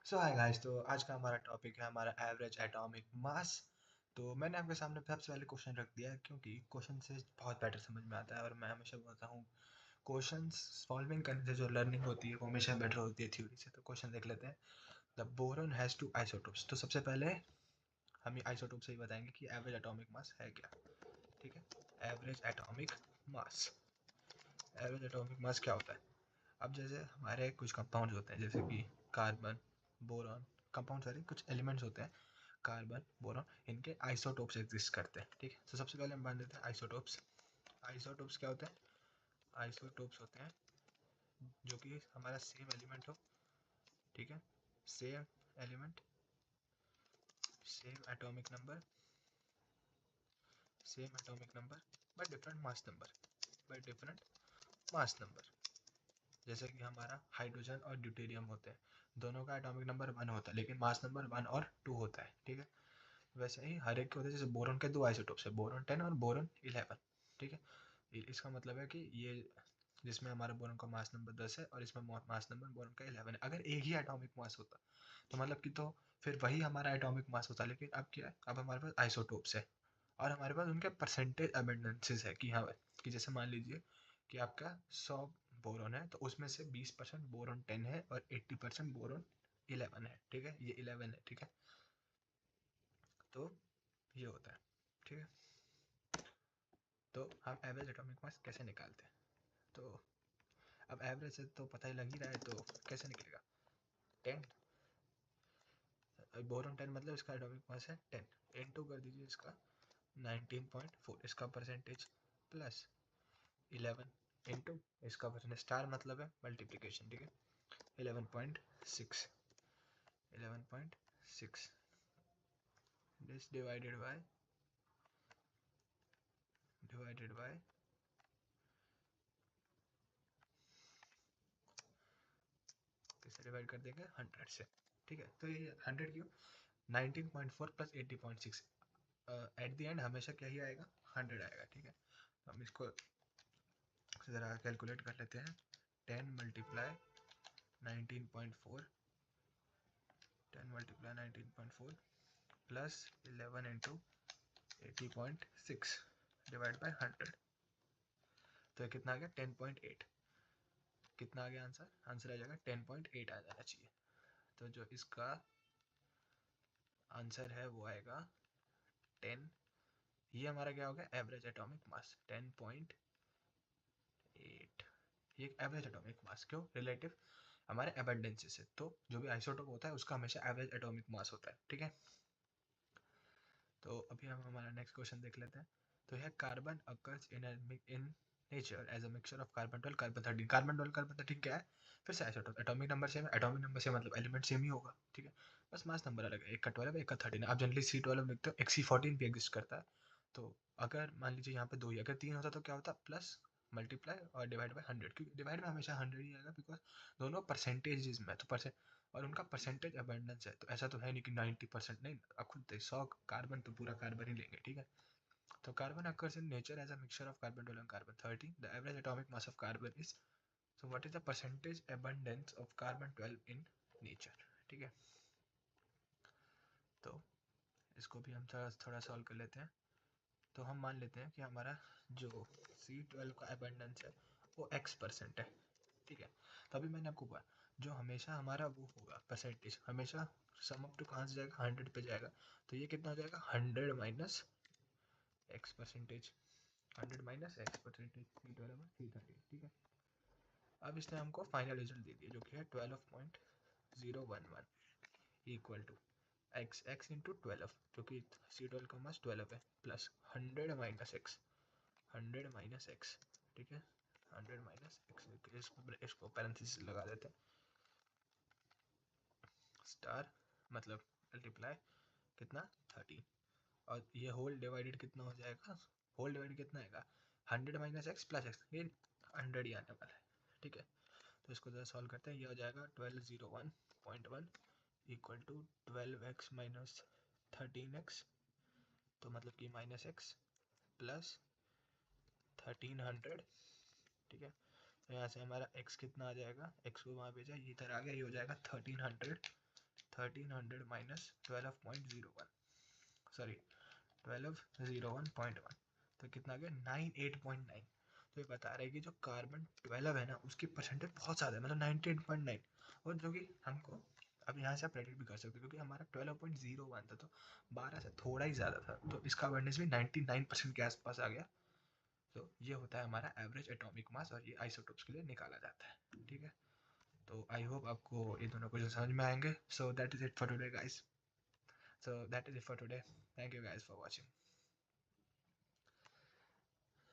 सो hi guys, तो आज का हमारा टॉपिक है हमारा एवरेज एटॉमिक मास। तो मैंने आपके सामने सबसे पहले क्वेश्चन रख दिया है क्योंकि क्वेश्चन से बहुत बेटर समझ में आता है और मैं हमेशा बोलता हूँ क्वेश्चन सॉल्विंग करने से जो लर्निंग होती है वो हमेशा बेटर होती है थ्योरी से। तो क्वेश्चन देख लेते हैं। The boron has two isotopes. तो सबसे पहले हम ये आइसोटोप से ही बताएंगे कि एवरेज एटॉमिक मास है क्या। ठीक है, average atomic mass. Average atomic mass क्या होता है? अब जैसे हमारे कुछ कंपाउंड्स होते हैं जैसे कि कार्बन, बोरॉन, कंपाउंड सारे कुछ एलिमेंट्स होते हैं, कार्बन, बोरॉन, इनके आइसोटोप्स एग्जिस्ट करते हैं। ठीक है, तो सबसे पहले हम मान लेते हैं आइसोटोप्स। आइसोटोप्स क्या होते हैं? आइसोटोप्स होते हैं जो कि हमारा सेम एलिमेंट हो। ठीक है, same element, same atomic number, same atomic number but different mass number, but different mass number. जैसे कि हमारा हाइड्रोजन और ड्यूटेरियम होते हैं, दोनों का एटॉमिक नंबर 1 होता है लेकिन मास नंबर 1 और 2 होता है। ठीक है, वैसे ही हर एक के होते हैं। जैसे बोरॉन के दो आइसोटोप्स है, बोरॉन 10 और बोरॉन 11। ठीक है, इसका मतलब है कि ये जिसमें हमारा बोरॉन का मास नंबर 10 है और इसमें मास नंबर बोरॉन का 11 है। अगर एक ही एटॉमिक मास होता तो मतलब कि तो फिर वही हमारा एटॉमिक मास होता, लेकिन अब क्या है, अब हमारे पास आइसोटोप्स है और हमारे पास उनके परसेंटेज अबेंडेंसेस है कि हाँ, कि जैसे मान लीजिए कि आपका 100 बोरॉन है तो उसमें से 20% बोरॉन 10 है और 80% बोरॉन 11 है। ठीक है, ये 11 है। ठीक है, तो ये होता है। ठीक है, तो हम एवरेज एटॉमिक मास कैसे निकालते हैं? तो अब एवरेज से तो पता ही लग ही रहा है, तो कैसे निकलेगा? 10, बोरॉन 10 मतलब इसका एटॉमिक मास है 10, इनटू कर दीजिए इसका 19.4, इसका परसेंटेज, प्लस 11 इनटू इसका परसेंटेज, स्टार मतलब है मल्टीप्लिकेशन। ठीक है, 11.6, 11.6 दिस डिवाइडेड बाय किससे डिवाइड कर देंगे? 100 से। ठीक है, तो ये 100 क्यों? 19.4 प्लस 80.6, एट द एंड हमेशा क्या ही आएगा? 100 आएगा। ठीक है, हम इसको ज़रा कैलकुलेट कर लेते हैं। 10 multiply 19.4, 10 multiply 19.4 plus 11 into 80.6 divide by 100, तो कितना आ गया? 10.8। कितना आ गया आंसर? आंसर आ जाएगा 10.8 आ जाना चाहिए। तो जो इसका आंसर है वो आएगा 10। ये हमारा क्या हो गया? Average atomic mass 10.8। ये एवरेज एटॉमिक मास क्यों? रिलेटिव हमारे अबंडेंस से, तो जो भी आइसोटोप होता है उसका हमेशा एवरेज एटॉमिक मास होता है। ठीक है, तो अभी हम हमारा नेक्स्ट क्वेश्चन देख लेते हैं। तो यह carbon occurs in nature as a mixture of carbon 12 carbon 13। Carbon 12 carbon 13 क्या है? फिर से आइसोटोप, एटॉमिक नंबर सेम है, एटॉमिक नंबर से मतलब एलिमेंट सेम ही होगा। ठीक है, बस मास नंबर अलग है, एक का 12 एक का 13। आप जनरली C12 लिखते हो, एक C14 भी एग्जिस्ट करता है। तो अगर मान लीजिए यहाँ पे दो ही, अगर तीन होता तो क्या होता? प्लस मल्टीप्लाई और डिवाइड बाई 100, क्योंकि डिवाइड में हमेशा 100 ही आएगा बिकॉज दोनों परसेंटेज में, तो परसेंट और उनका परसेंटेज अबेंडेंस है। तो ऐसा तो है नहीं कि 90% नहीं, अब खुद 100 कार्बन तो पूरा कार्बन ही लेंगे। ठीक है, तो carbon occurs in nature as a mixture of carbon 12 and carbon 13. The average atomic mass of carbon is, so what is the percentage abundance of carbon 12 in nature? ठीक है, तो इसको भी हम थोड़ा थोड़ा सॉल्व कर लेते हैं। तो हम मान लेते हैं कि हमारा जो C12 का अबंडेंस है वो X% है। ठीक है, तो अभी मैंने आपको कहा जो हमेशा हमारा वो होगा परसेंटेज, हमेशा सम अप टू कहाँ से जाएगा? 100 पे जाएगा। तो ये कितना हो जाएगा? 100 minus X%, 100 minus X%, C12/C13। ठीक है, अब इसने हमको फाइनल रिजल्ट दे दिया जो कि है 12.011 equal to X, X into 12, क्योंकि C12 का मास 12 है, plus 100 minus X, 100 minus X. ठीक है, 100 माइनस एक्स, इसको पैरेंथेसिस लगा देते हैं, स्टार मतलब मल्टीप्लाई कितना? 13, और ये होल डिवाइडेड कितना हो जाएगा? होल डिवाइडेड कितना आएगा? 100 माइनस एक्स प्लस एक्स, ये 100 ही आने वाला है। ठीक है, तो इसको ज़रा सॉल्व करते हैं। ये हो जाएगा 1201.1 equal to 12x minus 13x, तो मतलब कि माइनस एक्स प्लस 1300। ठीक है, तो यहाँ से हमारा x कितना आ जाएगा? x को वहाँ भेजा, ये इधर आ गया, ये हो जाएगा 1300 1300 माइनस 12.01, सॉरी 1201.1, तो कितना आ गया 98.9। तो ये बता रहे हैं कि जो कार्बन 12 है ना उसकी परसेंटेज बहुत ज़्यादा है, मतलब 98.9, और जो कि हमको अब यहाँ से आप प्रेडिक्ट भी कर सकते हो क्योंकि हमारा 12.01 था, तो 12 से थोड़ा ही ज़्यादा था, तो इसका अवेयरनेस भी 99% के आसपास आ गया। तो ये होता है हमारा एवरेज एटॉमिक मास, और ये आइसोटोप्स के लिए निकाला जाता है, ठीक है। तो आई होप आपको ये दोनों क्वेश्चन समझ में आएंगे। So that is it for today guys, so that is it for today, thank you guys for watching.